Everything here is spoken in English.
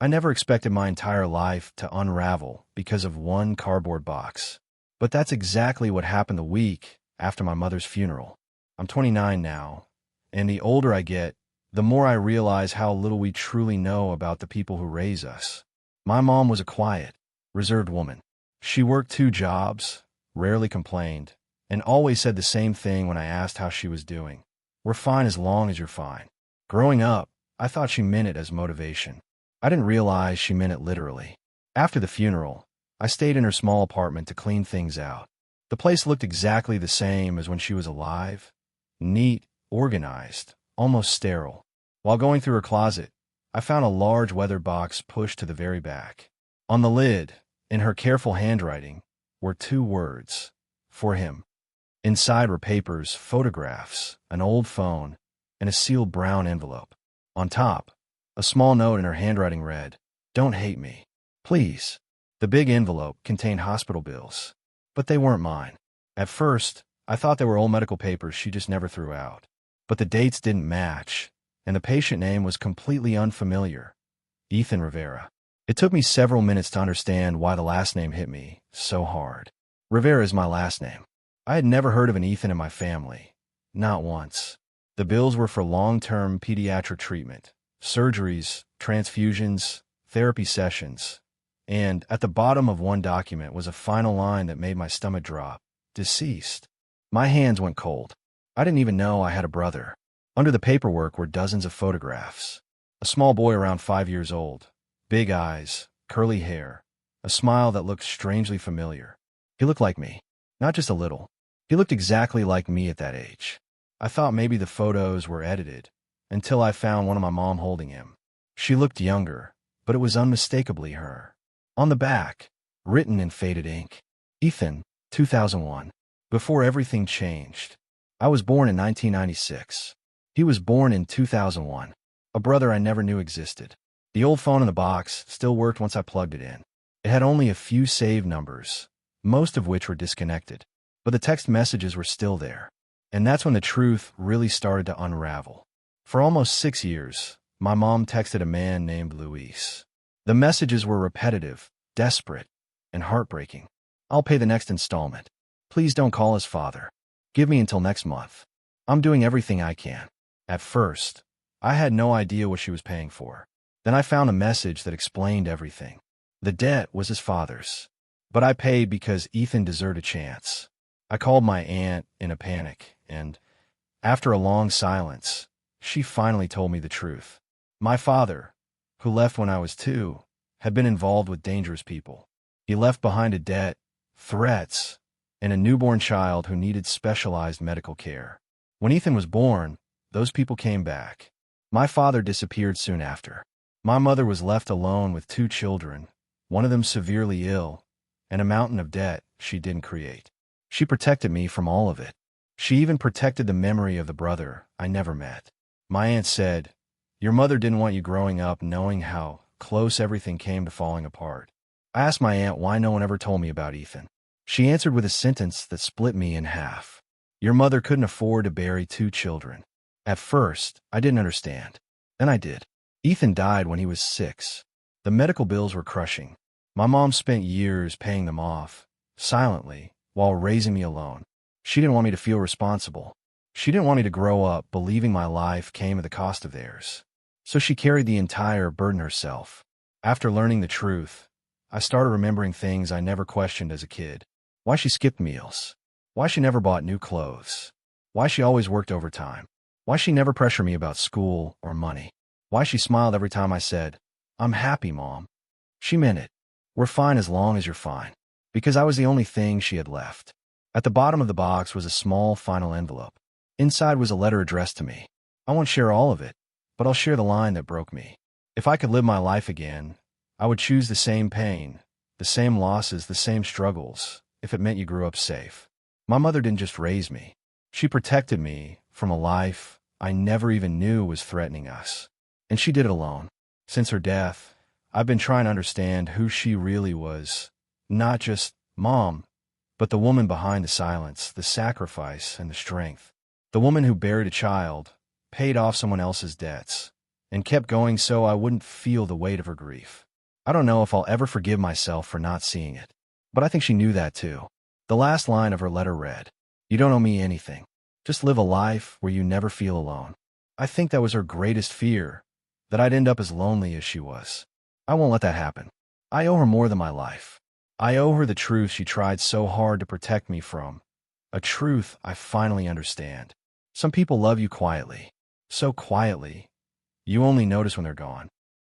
I never expected my entire life to unravel because of one cardboard box. But that's exactly what happened the week after my mother's funeral. I'm 29 now, and the older I get, the more I realize how little we truly know about the people who raise us. My mom was a quiet, reserved woman. She worked 2 jobs, rarely complained, and always said the same thing when I asked how she was doing. We're fine as long as you're fine. Growing up, I thought she meant it as motivation. I didn't realize she meant it literally. After the funeral, I stayed in her small apartment to clean things out. The place looked exactly the same as when she was alive. Neat, organized, almost sterile. While going through her closet, I found a large weather box pushed to the very back. On the lid, in her careful handwriting, were 2 words: for him. Inside were papers, photographs, an old phone, and a sealed brown envelope. On top, a small note in her handwriting read, "Don't hate me. Please." The big envelope contained hospital bills, but they weren't mine. At first, I thought they were old medical papers she just never threw out. But the dates didn't match, and the patient name was completely unfamiliar: Ethan Rivera. It took me several minutes to understand why the last name hit me so hard. Rivera is my last name. I had never heard of an Ethan in my family, not once. The bills were for long-term pediatric treatment, surgeries, transfusions, therapy sessions, and at the bottom of one document was a final line that made my stomach drop: deceased. My hands went cold. I didn't even know I had a brother. Under the paperwork were dozens of photographs. A small boy around 5 years old, big eyes, curly hair, a smile that looked strangely familiar. He looked like me, not just a little. He looked exactly like me at that age. I thought maybe the photos were edited, until I found one of my mom holding him. She looked younger, but it was unmistakably her. On the back, written in faded ink, Ethan, 2001. Before everything changed. I was born in 1996. He was born in 2001. A brother I never knew existed. The old phone in the box still worked once I plugged it in. It had only a few saved numbers, most of which were disconnected. But the text messages were still there. And that's when the truth really started to unravel. For almost 6 years, my mom texted a man named Luis. The messages were repetitive, desperate, and heartbreaking. "I'll pay the next installment. Please don't call his father. Give me until next month. I'm doing everything I can." At first, I had no idea what she was paying for. Then I found a message that explained everything. The debt was his father's, but I paid because Ethan deserved a chance. I called my aunt in a panic, and after a long silence, she finally told me the truth. My father, who left when I was 2, had been involved with dangerous people. He left behind a debt, threats, and a newborn child who needed specialized medical care. When Ethan was born, those people came back. My father disappeared soon after. My mother was left alone with 2 children, one of them severely ill, and a mountain of debt she didn't create. She protected me from all of it. She even protected the memory of the brother I never met. My aunt said, "Your mother didn't want you growing up knowing how close everything came to falling apart." I asked my aunt why no one ever told me about Ethan. She answered with a sentence that split me in half. "Your mother couldn't afford to bury 2 children." At first, I didn't understand. Then I did. Ethan died when he was 6. The medical bills were crushing. My mom spent years paying them off, silently, while raising me alone. She didn't want me to feel responsible. She didn't want me to grow up believing my life came at the cost of theirs. So she carried the entire burden herself. After learning the truth, I started remembering things I never questioned as a kid. Why she skipped meals. Why she never bought new clothes. Why she always worked overtime. Why she never pressured me about school or money. Why she smiled every time I said, "I'm happy, Mom." She meant it. We're fine as long as you're fine. Because I was the only thing she had left. At the bottom of the box was a small final envelope. Inside was a letter addressed to me. I won't share all of it, but I'll share the line that broke me. If I could live my life again, I would choose the same pain, the same losses, the same struggles, if it meant you grew up safe. My mother didn't just raise me. She protected me from a life I never even knew was threatening us. And she did it alone. Since her death, I've been trying to understand who she really was. Not just Mom, but the woman behind the silence, the sacrifice, and the strength. The woman who buried a child, paid off someone else's debts, and kept going so I wouldn't feel the weight of her grief. I don't know if I'll ever forgive myself for not seeing it, but I think she knew that too. The last line of her letter read, "You don't owe me anything. Just live a life where you never feel alone." I think that was her greatest fear, that I'd end up as lonely as she was. I won't let that happen. I owe her more than my life. I owe her the truth she tried so hard to protect me from, a truth I finally understand. Some people love you quietly, so quietly, you only notice when they're gone.